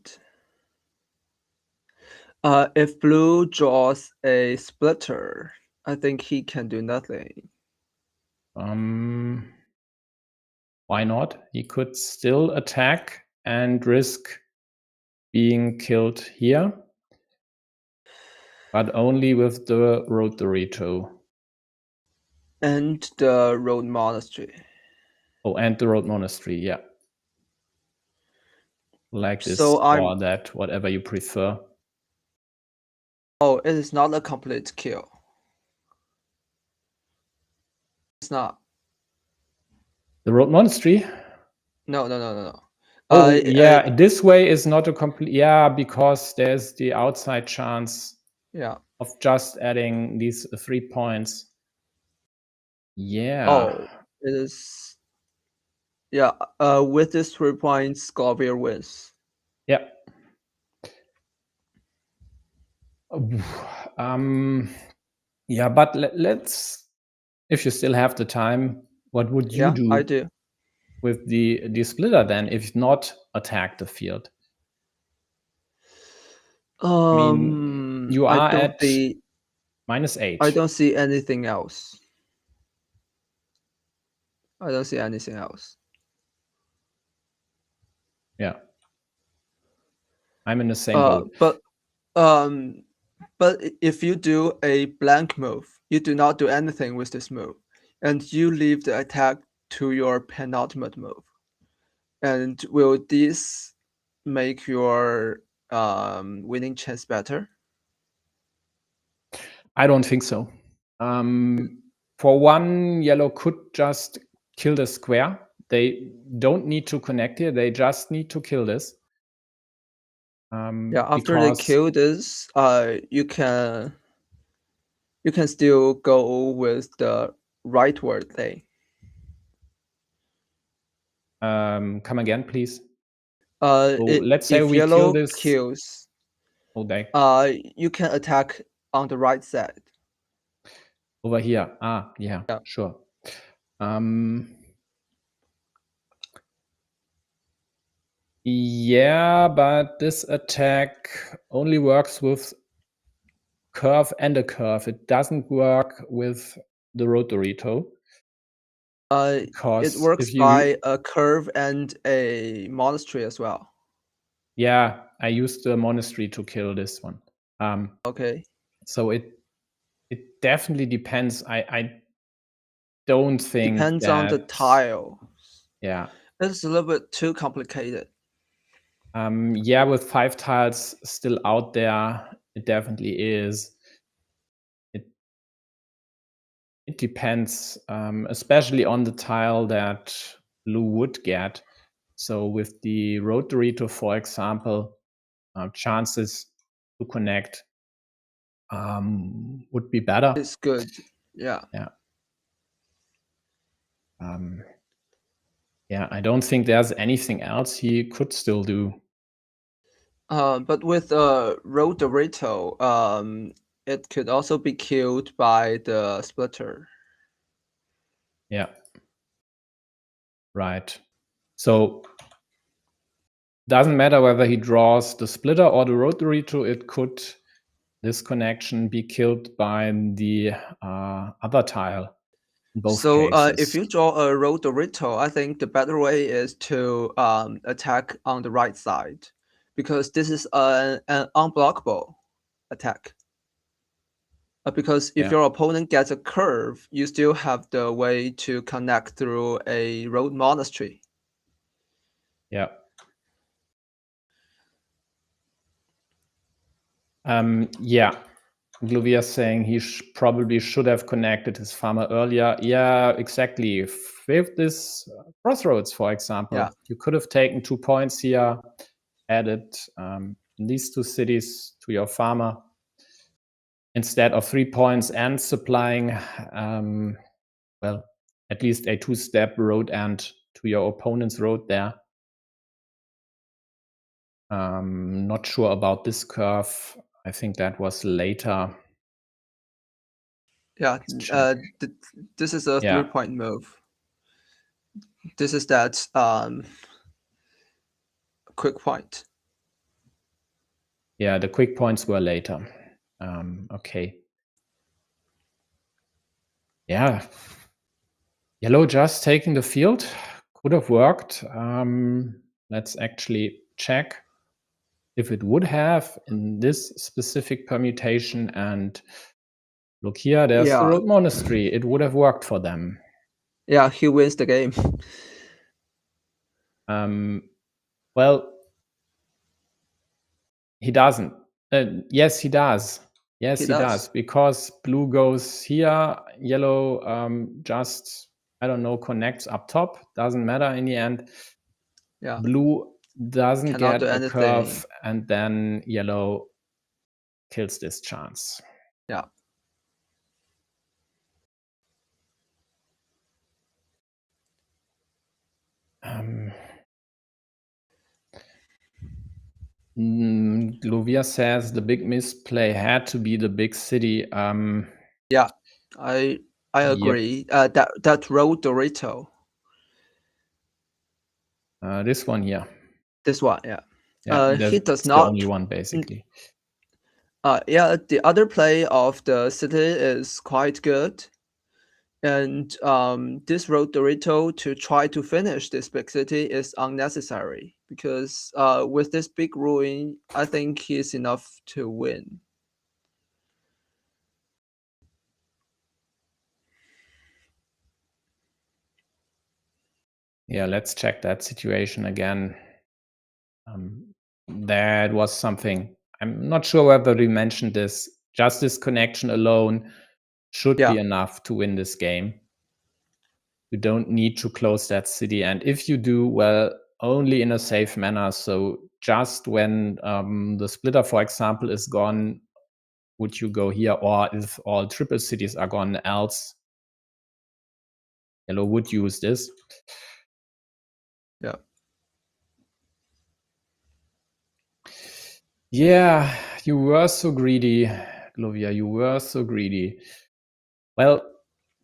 If blue draws a splitter, I think he can do nothing. Why not? He could still attack and risk being killed here, but only with the road Dorito. And the road monastery. Oh, and the road monastery, yeah. Like this So or that, whatever you prefer. Oh, it is not a complete kill. It's not. The road monastery? No. Oh, yeah, this way is not a complete, yeah, because there's the outside chance of just adding these 3 points. Yeah. Oh, it is. Yeah, with these 3 points, Glovir wins. Yeah. Yeah, but let's, if you still have the time, what would you do? I do. With the splitter then, if not attack the field? I mean, you are at -8. I don't see anything else. I don't see anything else. Yeah. I'm in the same boat. But if you do a blank move, you do not do anything with this move, and you leave the attack to your penultimate move. And will this make your winning chance better? I don't think so. For one, yellow could just kill the square. They don't need to connect here. They just need to kill this. Yeah, after they kill this, you can still go with the rightward thing. Come again, please. Let's say we yellow kill this. Kills, you can attack on the right side. Over here. Yeah, sure. Yeah, but this attack only works with curve and a curve. It doesn't work with the rotary toe. It works by a curve and a monastery as well. Yeah, I used the monastery to kill this one. Okay. So it definitely depends. I don't think depends on the tile. Yeah. It's a little bit too complicated. Yeah, with 5 tiles still out there, it definitely is. It depends, especially on the tile that blue would get. So with the rotary to, for example, chances to connect would be better. It's good. Yeah. Yeah, I don't think there's anything else he could still do. But with road Dorito, it could also be killed by the splitter. Yeah. Right. So doesn't matter whether he draws the splitter or the road Dorito, it could, this connection, be killed by the other tile in both cases. If you draw a road Dorito, I think the better way is to attack on the right side, because this is an unblockable attack. Because if your opponent gets a curve, you still have the way to connect through a road monastery. Yeah. Yeah. Glovir saying he probably should have connected his farmer earlier. Yeah, exactly. With this crossroads, for example, you could have taken 2 points here, added these 2 cities to your farmer instead of 3 points and supplying, well, at least a 2-step road end to your opponent's road there. Not sure about this curve. I think that was later. Yeah, this is a 3-point move. This is that quick point. Yeah, the quick points were later. Okay. Yeah. Yellow just taking the field could have worked. Let's actually check if it would have in this specific permutation. And look here, there's the road monastery. It would have worked for them. Yeah, he wins the game. Well, he doesn't. Yes, he does. Yes, he does. Because blue goes here, yellow just, I don't know, connects up top. Doesn't matter in the end. Yeah. Blue doesn't Cannot get do a anything. curve, and then yellow kills this chance. Yeah. Glovir says the big misplay had to be the big city. Yeah, I agree. That road Dorito. This one here. This one, yeah. He does the not. only one basically. Yeah, the other play of the city is quite good. And this road Dorito to try to finish this big city is unnecessary because with this big ruin, I think he's enough to win. Yeah, let's check that situation again. That was something. I'm not sure whether we mentioned this. Just this connection alone should be enough to win this game. You don't need to close that city. And if you do, well, only in a safe manner. So just when the splitter, for example, is gone, would you go here? Or if all triple cities are gone, else yellow would use this. Yeah. Yeah, you were so greedy, Glovir. You were so greedy. Well,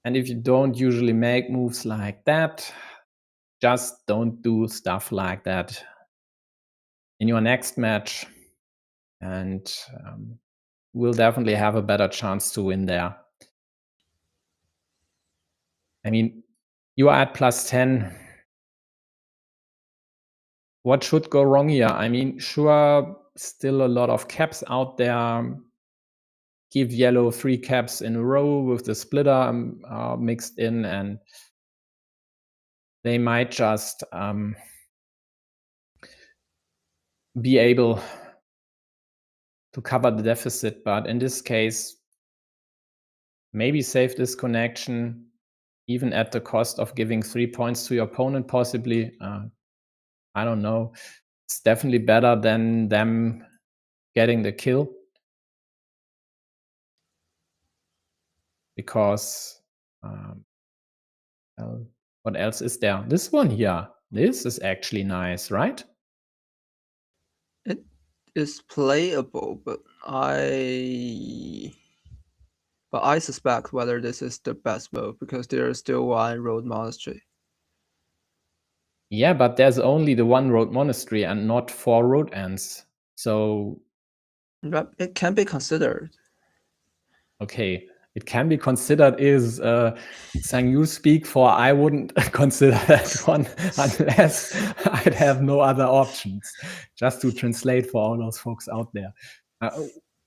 and if you don't usually make moves like that, just don't do stuff like that in your next match, and we'll definitely have a better chance to win there. I mean, you are at +10. What should go wrong here? I mean, sure, still a lot of caps out there. Give yellow 3 caps in a row with the splitter mixed in, and they might just be able to cover the deficit. But in this case, maybe save this connection, even at the cost of giving 3 points to your opponent, possibly. I don't know. It's definitely better than them getting the kill. Because well, what else is there? This one here. This is actually nice, right? It is playable, but I suspect whether this is the best move because there is still one road monastery. Yeah, but there's only the one road monastery and not 4 road ends. So it can be considered. Okay, it can be considered is Sangyu speak for I wouldn't consider that one unless I'd have no other options. Just to translate for all those folks out there.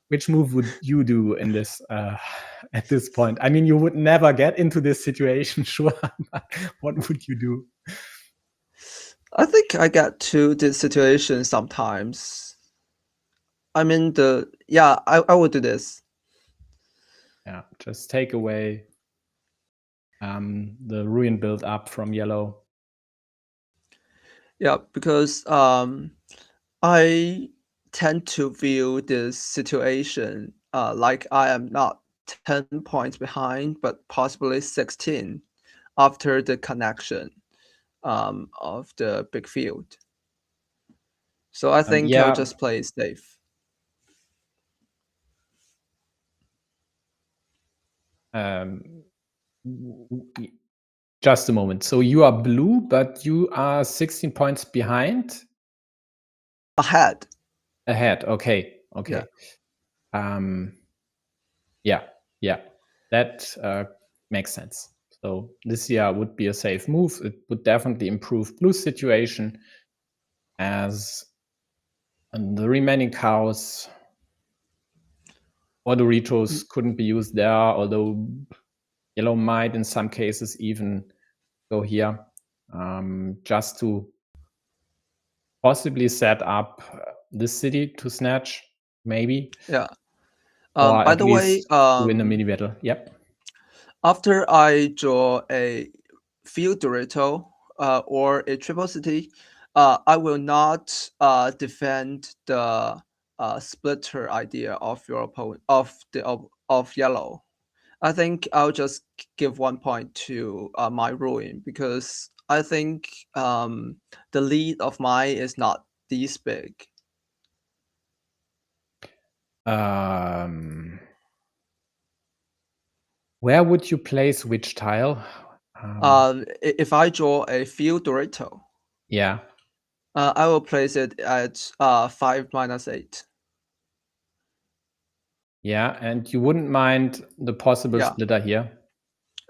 Which move would you do in this at this point? I mean, you would never get into this situation, sure. What would you do? I think I get to this situation sometimes. I mean, I would do this. Yeah, just take away the ruin build up from yellow. Yeah, because I tend to view this situation like I am not 10 points behind, but possibly 16 after the connection of the big field. So I think I'll just play safe. Just a moment. So you are blue, but you are 16 points behind? Ahead. Okay. Yeah. That makes sense. So this year would be a safe move. It would definitely improve blue's situation, as the remaining cows or the retros couldn't be used there, although yellow might in some cases even go here just to possibly set up this city to snatch, maybe. Yeah. Or By at the way, least to win the mini battle. Yep. after I draw a field Dorito or a triple city, I will not defend the splitter idea of your opponent of yellow. I think I'll just give 1 point to my ruin because I think the lead of mine is not this big. Where would you place which tile? If I draw a field Dorito, Yeah. I will place it at 5 minus 8. Yeah, and you wouldn't mind the possible Yeah. splitter here?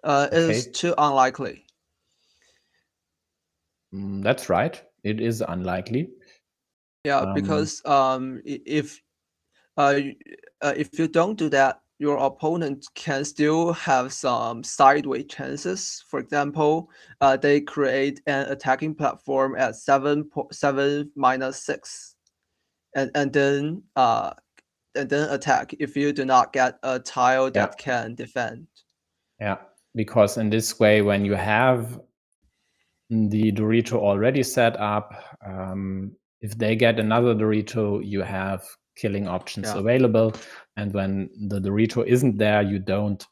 It is too unlikely. That's right. It is unlikely. Yeah, because if you don't do that, your opponent can still have some sideways chances. For example, they create an attacking platform at 7 minus 6, and then attack if you do not get a tile that can defend. Yeah, because in this way, when you have the Dorito already set up, if they get another Dorito, you have killing options available. And when the Dorito isn't there, you don't.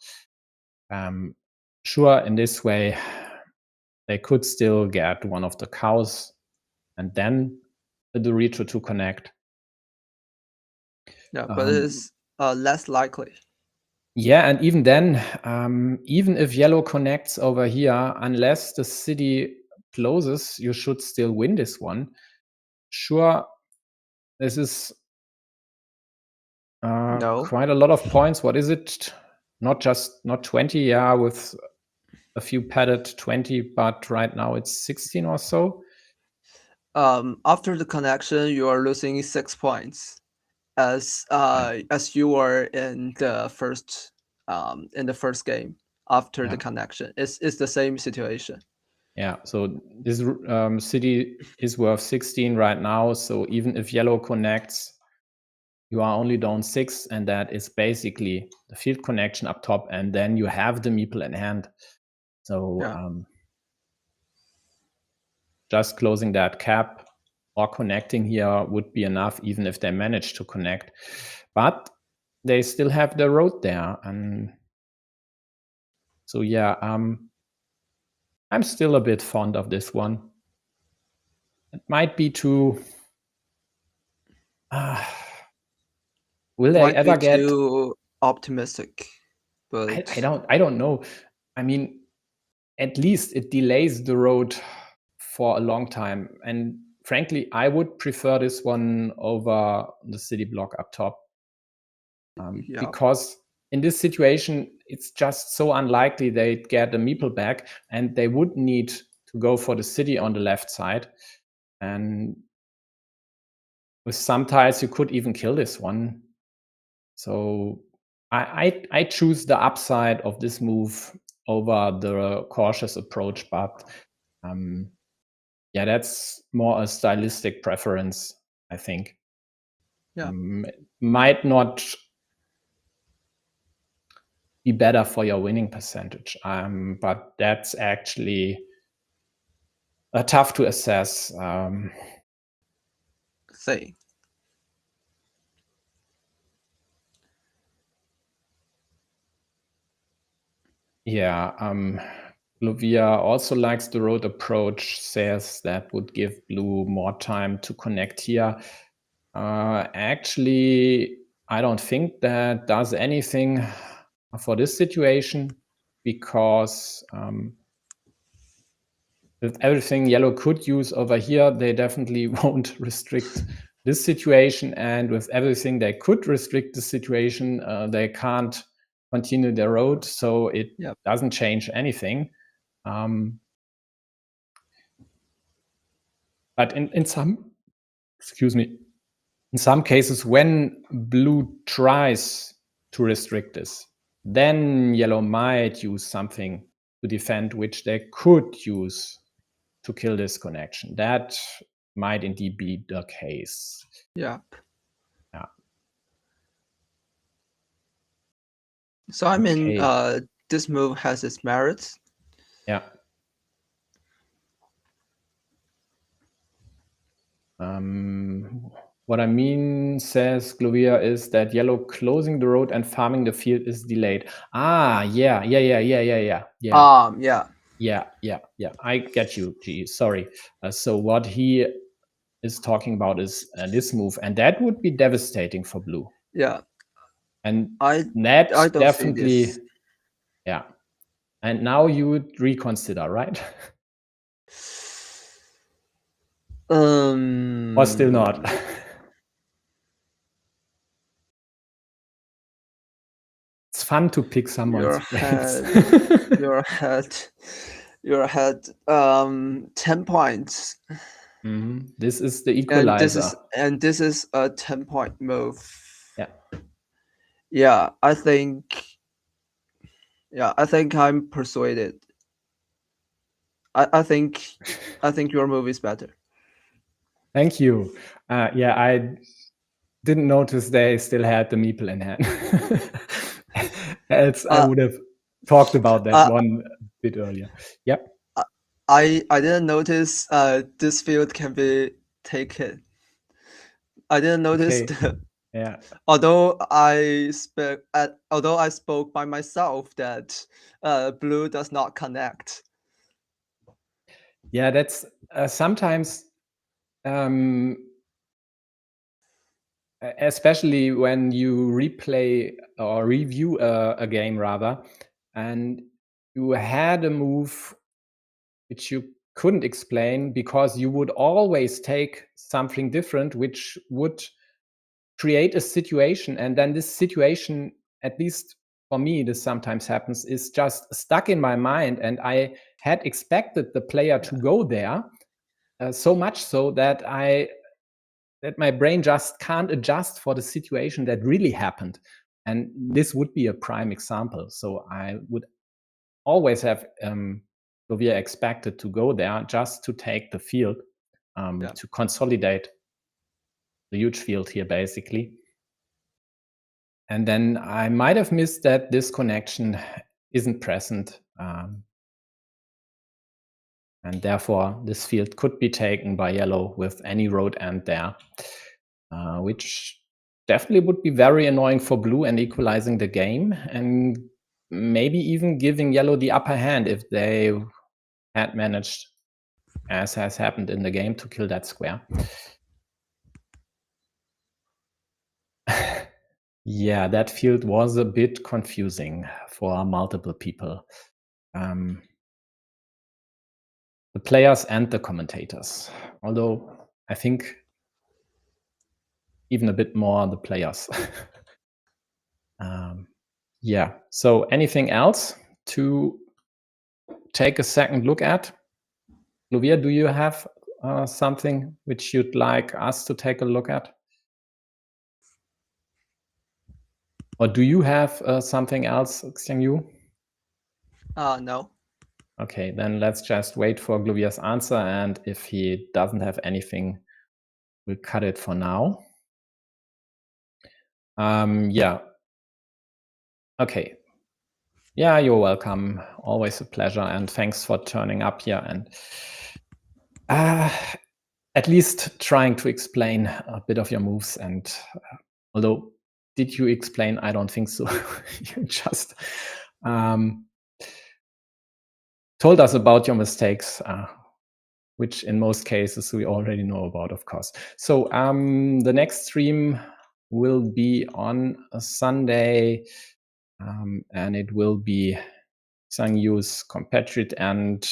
Sure, in this way, they could still get one of the cows and then the Dorito to connect. Yeah, but it is less likely. Yeah, and even then, even if yellow connects over here, unless the city closes, you should still win this one. Sure, this is quite a lot of points. What is it? Not 20, yeah, with a few padded 20, but right now it's 16 or so. After the connection, you are losing 6 points, as you were in the first game after the connection. It's the same situation. Yeah, so this city is worth 16 right now. So even if yellow connects, you are only down 6, and that is basically the field connection up top, and then you have the meeple in hand. So just closing that cap or connecting here would be enough, even if they manage to connect. But they still have the road there, and so yeah, I'm still a bit fond of this one. It might be too. Will they ever get too optimistic? But I don't know. I mean, at least it delays the road for a long time, and frankly, I would prefer this one over the city block up top, because in this situation, it's just so unlikely they'd get a meeple back, and they would need to go for the city on the left side. And with some tiles, you could even kill this one. So I choose the upside of this move over the cautious approach, but yeah, that's more a stylistic preference, I think. It might not be better for your winning percentage, but that's actually tough to assess. Say. Yeah, Glovir also likes the road approach, says that would give blue more time to connect here. Actually, I don't think that does anything for this situation, because with everything yellow could use over here, they definitely won't restrict this situation. And with everything they could restrict the situation, they can't continue their road. So it doesn't change anything. But in some, in some cases, when blue tries to restrict this, then yellow might use something to defend, which they could use to kill this connection. That might indeed be the case. Yeah. Yeah. So I mean, this move has its merits. Yeah. What I mean, says Glovir, is that yellow closing the road and farming the field is delayed. Yeah. Yeah. I get you, G. Sorry. So what he is talking about is this move, and that would be devastating for blue. Yeah. And I that don't see definitely, this. yeah. And now you would reconsider, right? Or still not? It's fun to pick someone's brains. Your head 10 points. This is the equalizer. And this is a 10-point move. Yeah. Yeah, I think I'm persuaded. I think your move is better. Thank you. Yeah, I didn't notice they still had the meeple in hand. Else I would have talked about that one a bit earlier. Yep. I didn't notice this field can be taken. I didn't notice. Okay. Yeah. Although I spoke by myself that blue does not connect. Yeah, that's sometimes, especially when you replay or review a game rather, and you had a move which you couldn't explain because you would always take something different, which would create a situation, and then this situation, at least for me, this sometimes happens, is just stuck in my mind, and I had expected the player to go there, so much so that my brain just can't adjust for the situation that really happened. And this would be a prime example. So I would always have Glovir expected to go there just to take the field, to consolidate the huge field here, basically. And then I might have missed that this connection isn't present. And therefore, this field could be taken by yellow with any road end there, which definitely would be very annoying for blue and equalizing the game, and maybe even giving yellow the upper hand if they had managed, as has happened in the game, to kill that square. Yeah, that field was a bit confusing for multiple people. The players and the commentators, although I think even a bit more the players. Yeah, so anything else to take a second look at? Glovir, do you have something which you'd like us to take a look at? Or do you have something else, Xiangyu? No. Okay, then let's just wait for Glovir's answer, and if he doesn't have anything, we'll cut it for now. Yeah. Okay. Yeah, you're welcome. Always a pleasure, and thanks for turning up here and at least trying to explain a bit of your moves. And although, did you explain? I don't think so. You just told us about your mistakes, which in most cases we already know about, of course. So the next stream will be on a Sunday, and it will be Xiangyu's compatriot and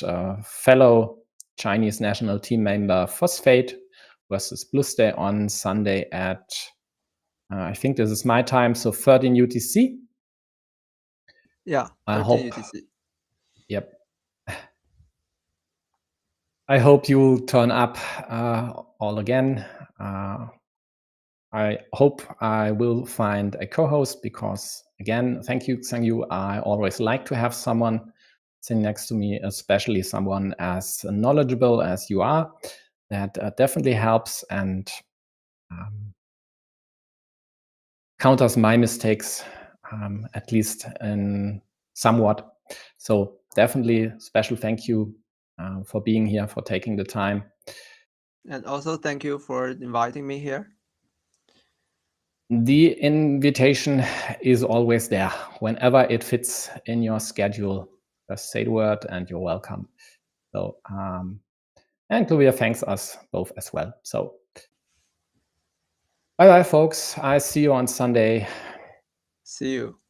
fellow Chinese national team member Phosphate versus Bluestay on Sunday at, I think this is my time, so 13 UTC. Yeah, 13 UTC. Yep. I hope you'll turn up all again. I hope I will find a co-host because, again, thank you, Xiangyu. I always like to have someone sitting next to me, especially someone as knowledgeable as you are. that definitely helps and counters my mistakes, at least in somewhat. So definitely special thank you for being here, for taking the time. And also thank you for inviting me here. The invitation is always there. Whenever it fits in your schedule, just say the word and you're welcome. So, and Glovir thanks us both as well. So, bye-bye, folks. I see you on Sunday. See you.